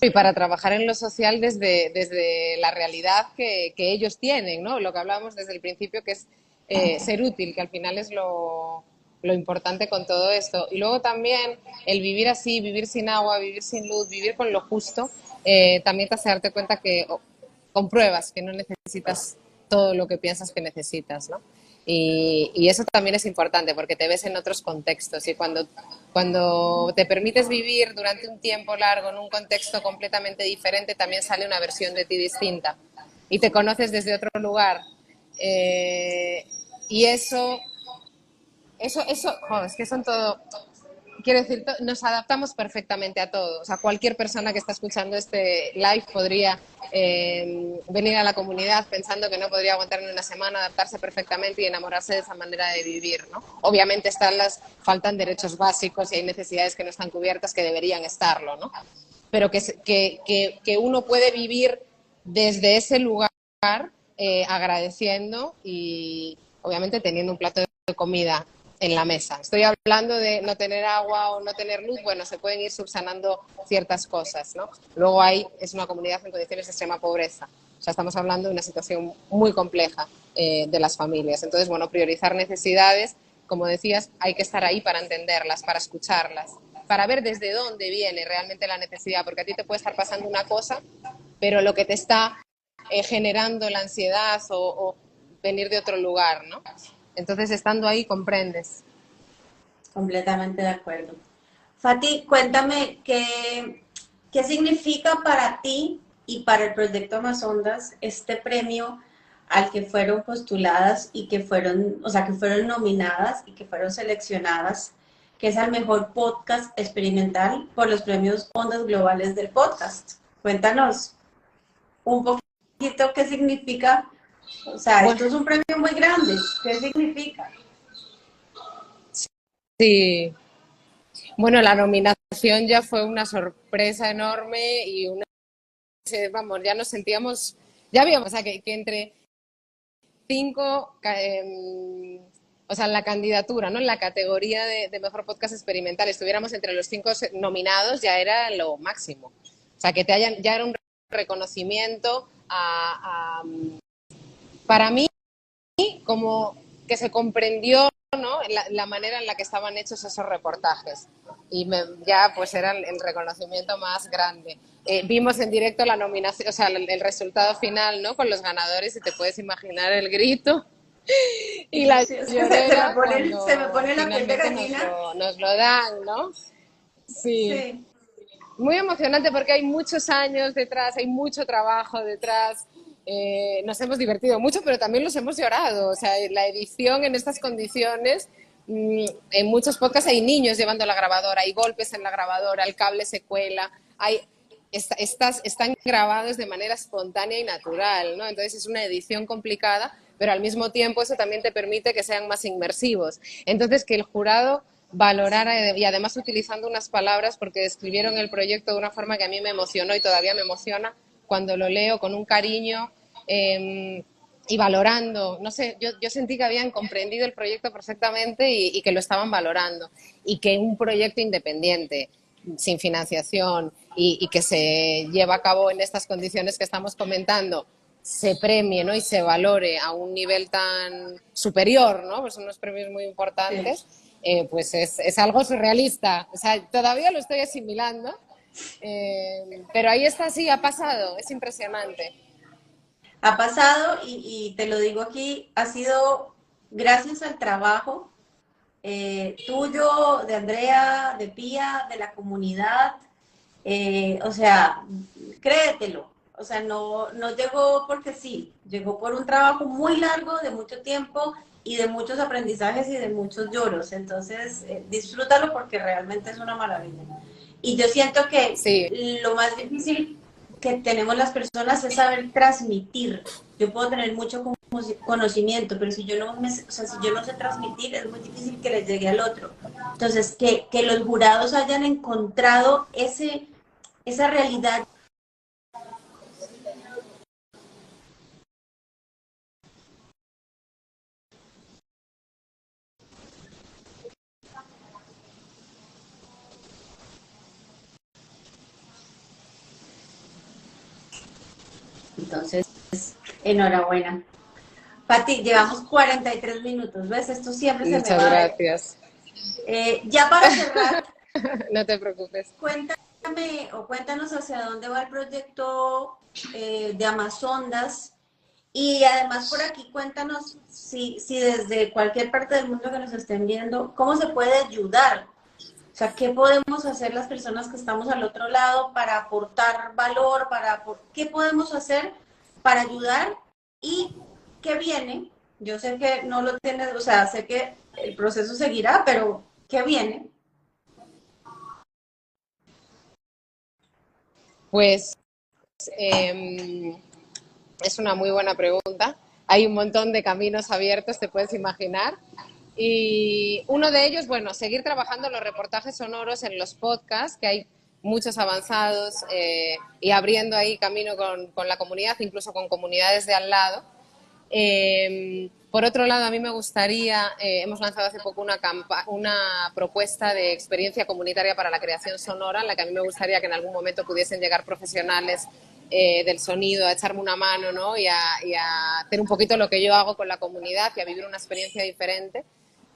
y para trabajar en lo social desde la realidad que ellos tienen, ¿no? Lo que hablábamos desde el principio, que es ser útil, que al final es lo importante con todo esto. Y luego también el vivir así, vivir sin agua, vivir sin luz, vivir con lo justo, también te hace darte cuenta que compruebas que no necesitas todo lo que piensas que necesitas, ¿no? Y eso también es importante porque te ves en otros contextos y cuando te permites vivir durante un tiempo largo en un contexto completamente diferente, también sale una versión de ti distinta y te conoces desde otro lugar. Y joder, es que son todo, quiero decir, nos adaptamos perfectamente a todo. O sea, cualquier persona que está escuchando este live podría venir a la comunidad pensando que no podría aguantar ni una semana, adaptarse perfectamente y enamorarse de esa manera de vivir, ¿no? Obviamente faltan derechos básicos y hay necesidades que no están cubiertas que deberían estarlo, ¿no? Pero que uno puede vivir desde ese lugar agradeciendo y obviamente teniendo un plato de comida en la mesa. Estoy hablando de no tener agua o no tener luz, bueno, se pueden ir subsanando ciertas cosas, ¿no? Luego es una comunidad en condiciones de extrema pobreza. O sea, estamos hablando de una situación muy compleja de las familias. Entonces, bueno, priorizar necesidades, como decías, hay que estar ahí para entenderlas, para escucharlas, para ver desde dónde viene realmente la necesidad, porque a ti te puede estar pasando una cosa, pero lo que te está generando la ansiedad o venir de otro lugar, ¿no? Entonces, estando ahí, comprendes. Completamente de acuerdo. Fati, cuéntame qué significa para ti y para el proyecto Amazondas este premio al que fueron postuladas y que fueron, o sea, que fueron nominadas y que fueron seleccionadas, que es el mejor podcast experimental por los premios Ondas Globales del podcast. Cuéntanos un poquito qué significa, o sea, Bueno, esto es un premio muy grande, ¿qué significa? sí. Bueno, la nominación ya fue una sorpresa enorme y vamos, ya nos sentíamos, ya habíamos, o sea, que entre cinco, o sea, en la candidatura, ¿no? En la categoría de mejor podcast experimental, estuviéramos entre los 5 nominados, ya era lo máximo. O sea, ya era un reconocimiento para mí, como que se comprendió, ¿no? La manera en la que estaban hechos esos reportajes. Y ya pues era el reconocimiento más grande. Vimos en directo la nominación, o sea, el resultado final, ¿no? Con los ganadores y te puedes imaginar el grito y la Sí, llorera se me cuando pone la piel de finalmente gallina. nos lo dan, ¿no? Sí. Sí, Muy emocionante porque hay muchos años detrás, hay mucho trabajo detrás. Nos hemos divertido mucho, pero también los hemos llorado. O sea, la edición en estas condiciones, en muchos podcasts hay niños llevando la grabadora, hay golpes en la grabadora, el cable se cuela, están grabados de manera espontánea y natural, ¿no? Entonces es una edición complicada, pero al mismo tiempo eso también te permite que sean más inmersivos. Entonces que el jurado valorara y además utilizando unas palabras porque describieron el proyecto de una forma que a mí me emocionó y todavía me emociona cuando lo leo con un cariño y valorando, no sé, yo sentí que habían comprendido el proyecto perfectamente y que lo estaban valorando y que un proyecto independiente, sin financiación y que se lleva a cabo en estas condiciones que estamos comentando, se premie, ¿no? Y se valore a un nivel tan superior, ¿no? Pues son unos premios muy sí. importantes, pues es algo surrealista. O sea, todavía lo estoy asimilando, pero ahí está, sí, ha pasado, es impresionante. Ha pasado y te lo digo aquí, ha sido gracias al trabajo tuyo, de Andrea, de Pía, de la comunidad. O sea, créetelo. O sea, no llegó porque sí, llegó por un trabajo muy largo, de mucho tiempo y de muchos aprendizajes y de muchos lloros. Entonces, disfrútalo porque realmente es una maravilla. Y yo siento que Sí, lo más difícil que tenemos las personas es saber transmitir. Yo puedo tener mucho conocimiento, pero si yo no me, o sea, si yo no sé transmitir, es muy difícil que les llegue al otro. Entonces, que los jurados hayan encontrado esa realidad. Entonces, enhorabuena. Pati, llevamos 43 minutos, ¿ves? Esto siempre se me Muchas va. gracias. Ya para cerrar, No te preocupes. cuéntame o cuéntanos hacia dónde va el proyecto de Amazonas y además por aquí cuéntanos si desde cualquier parte del mundo que nos estén viendo, ¿cómo se puede ayudar? O sea, ¿qué podemos hacer las personas que estamos al otro lado para aportar valor, qué podemos hacer para ayudar y qué viene? Yo sé que no lo tienes, o sea, sé que el proceso seguirá, pero ¿qué viene? Pues eh, es una muy buena pregunta. Hay un montón de caminos abiertos, te puedes imaginar. Y uno de ellos, bueno, seguir trabajando los reportajes sonoros en los podcasts, que hay muchos avanzados, y abriendo ahí camino con la comunidad, incluso con comunidades de al lado. Por otro lado, a mí me gustaría, hemos lanzado hace poco una propuesta de experiencia comunitaria para la creación sonora, en la que a mí me gustaría que en algún momento pudiesen llegar profesionales del sonido a echarme una mano, ¿no? y a hacer un poquito lo que yo hago con la comunidad y a vivir una experiencia diferente.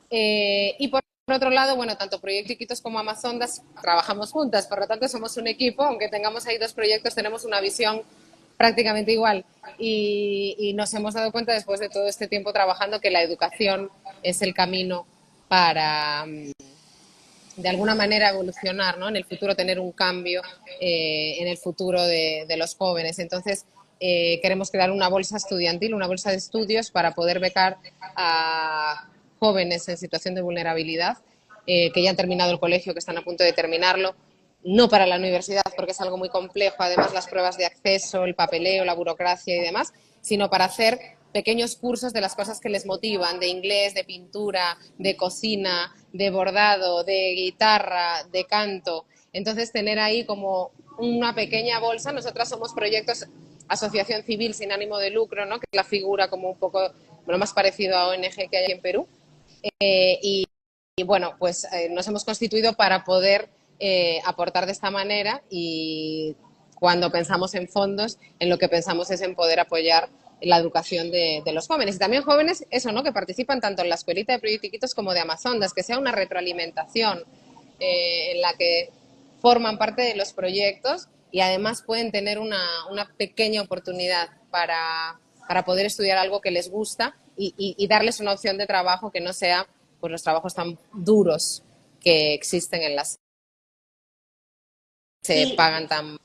Y por otro lado, bueno, tanto Proyecto Iquitos como Amazonas trabajamos juntas, por lo tanto somos un equipo, aunque tengamos ahí dos proyectos, tenemos una visión prácticamente igual. Y nos hemos dado cuenta después de todo este tiempo trabajando que la educación es el camino para, de alguna manera, evolucionar, ¿no? En el futuro tener un cambio en el futuro de los jóvenes. Entonces, queremos crear una bolsa estudiantil, una bolsa de estudios para poder becar a jóvenes en situación de vulnerabilidad que ya han terminado el colegio, que están a punto de terminarlo, no para la universidad porque es algo muy complejo, además las pruebas de acceso, el papeleo, la burocracia y demás, sino para hacer pequeños cursos de las cosas que les motivan, de inglés, de pintura, de cocina, de bordado, de guitarra, de canto. Entonces, tener ahí como una pequeña bolsa. Nosotras somos proyectos asociación civil sin ánimo de lucro, ¿no? Que es la figura como un poco lo más parecido a ONG que hay en Perú. Y, y, bueno, pues nos hemos constituido para poder aportar de esta manera y cuando pensamos en fondos, en lo que pensamos es en poder apoyar la educación de los jóvenes. Y también jóvenes, eso, ¿no? Que participan tanto en la escuelita de Proyectiquitos como de Amazonas, que sea una retroalimentación en la que forman parte de los proyectos y además pueden tener una pequeña oportunidad para poder estudiar algo que les gusta y darles una opción de trabajo que no sea pues, los trabajos tan duros que existen en las que se Y, pagan tan.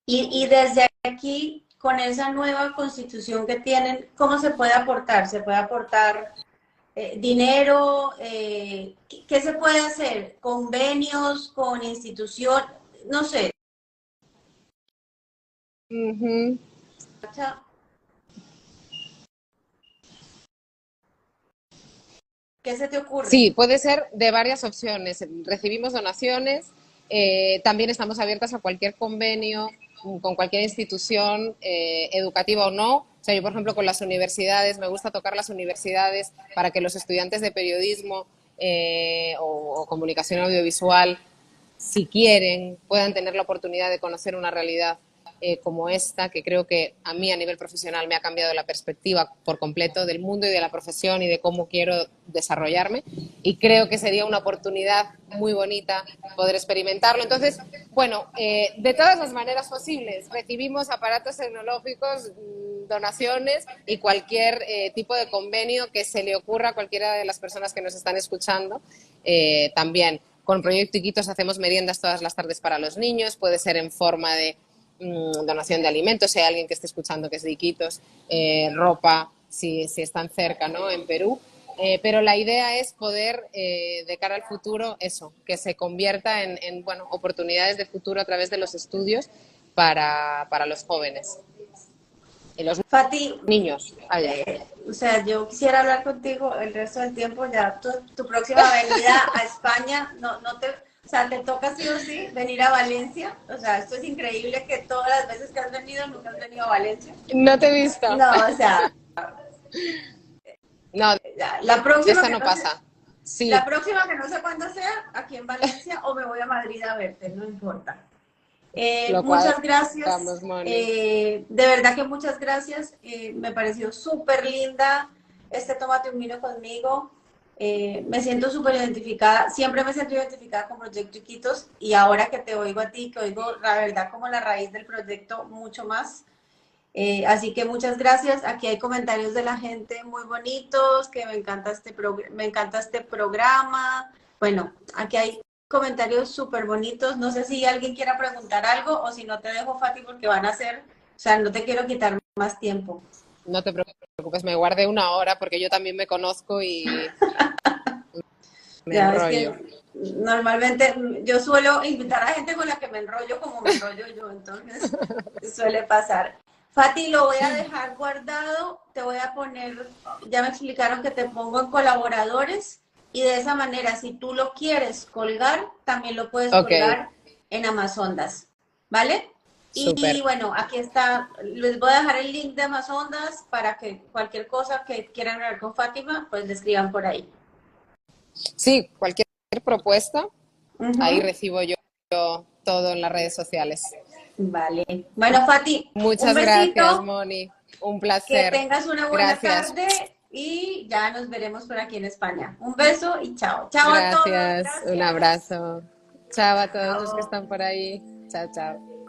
y desde aquí, con esa nueva constitución que tienen, ¿cómo se puede aportar? ¿Se puede aportar dinero? ¿Qué se puede hacer? ¿Convenios con instituciones? No sé. Uh-huh. ¿Qué se te ocurre? Sí, puede ser de varias opciones. Recibimos donaciones, también estamos abiertas a cualquier convenio con cualquier institución educativa o no. O sea, yo, por ejemplo, con las universidades, me gusta tocar las universidades para que los estudiantes de periodismo o comunicación audiovisual, si quieren, puedan tener la oportunidad de conocer una realidad como esta, que creo que a mí a nivel profesional me ha cambiado la perspectiva por completo del mundo y de la profesión y de cómo quiero desarrollarme. Y creo que sería una oportunidad muy bonita poder experimentarlo. Entonces, bueno, de todas las maneras posibles, recibimos aparatos tecnológicos, donaciones y cualquier tipo de convenio que se le ocurra a cualquiera de las personas que nos están escuchando también. Con Proyecto Iquitos hacemos meriendas todas las tardes para los niños, puede ser en forma de donación de alimentos, si hay alguien que esté escuchando que es de Iquitos, ropa, si están cerca, ¿no? En Perú. Pero la idea es poder, de cara al futuro, eso, que se convierta en bueno, oportunidades de futuro a través de los estudios para los jóvenes y los Fati, niños. Vaya. o sea, yo quisiera hablar contigo el resto del tiempo, ya tu próxima venida a España, no te, O sea, te toca sí o sí venir a Valencia. O sea, esto es increíble que todas las veces que has venido, nunca has venido a Valencia. No te he visto. No, o sea, No, la próxima esta que no no sé, pasa. la Sí, próxima que no sé cuándo sea, aquí en Valencia, o me voy a Madrid a verte, no importa. lo Muchas gracias, cuadramos, Moni. de verdad que muchas gracias. Me pareció súper linda este Tómate un vino conmigo. Me siento súper identificada, siempre me siento identificada con Proyecto Iquitos y ahora que te oigo a ti, que oigo la verdad como la raíz del proyecto mucho más. Así que muchas gracias. Aquí hay comentarios de la gente muy bonitos, que me encanta este programa. Bueno, aquí hay comentarios súper bonitos. No sé si alguien quiera preguntar algo o si no te dejo, Fati, porque van a ser, o sea, no te quiero quitar más tiempo. No te preocupes, me guardé una hora porque yo también me conozco y me Ya ves enrollo. que normalmente yo suelo invitar a gente con la que me enrollo como me enrollo yo, entonces suele pasar. Fati, lo voy a dejar guardado, te voy a poner, ya me explicaron que te pongo en colaboradores y de esa manera, si tú lo quieres colgar, también lo puedes Ok, colgar en Amazondas, ¿vale? Y súper. bueno, aquí está, les voy a dejar el link de Amazondas para que cualquier cosa que quieran ver con Fátima, pues le escriban por ahí. Sí, cualquier propuesta, ahí Ujú. recibo yo todo en las redes sociales. Vale. Bueno, Fati, un Muchas gracias, besito, Moni. Un que placer. tengas una buena Gracias. tarde y ya nos veremos por aquí en España. Un beso y chao. Chao a todos, Gracias. Un gracias. abrazo. Chao a todos los que Chao. están por ahí. Chao, chao.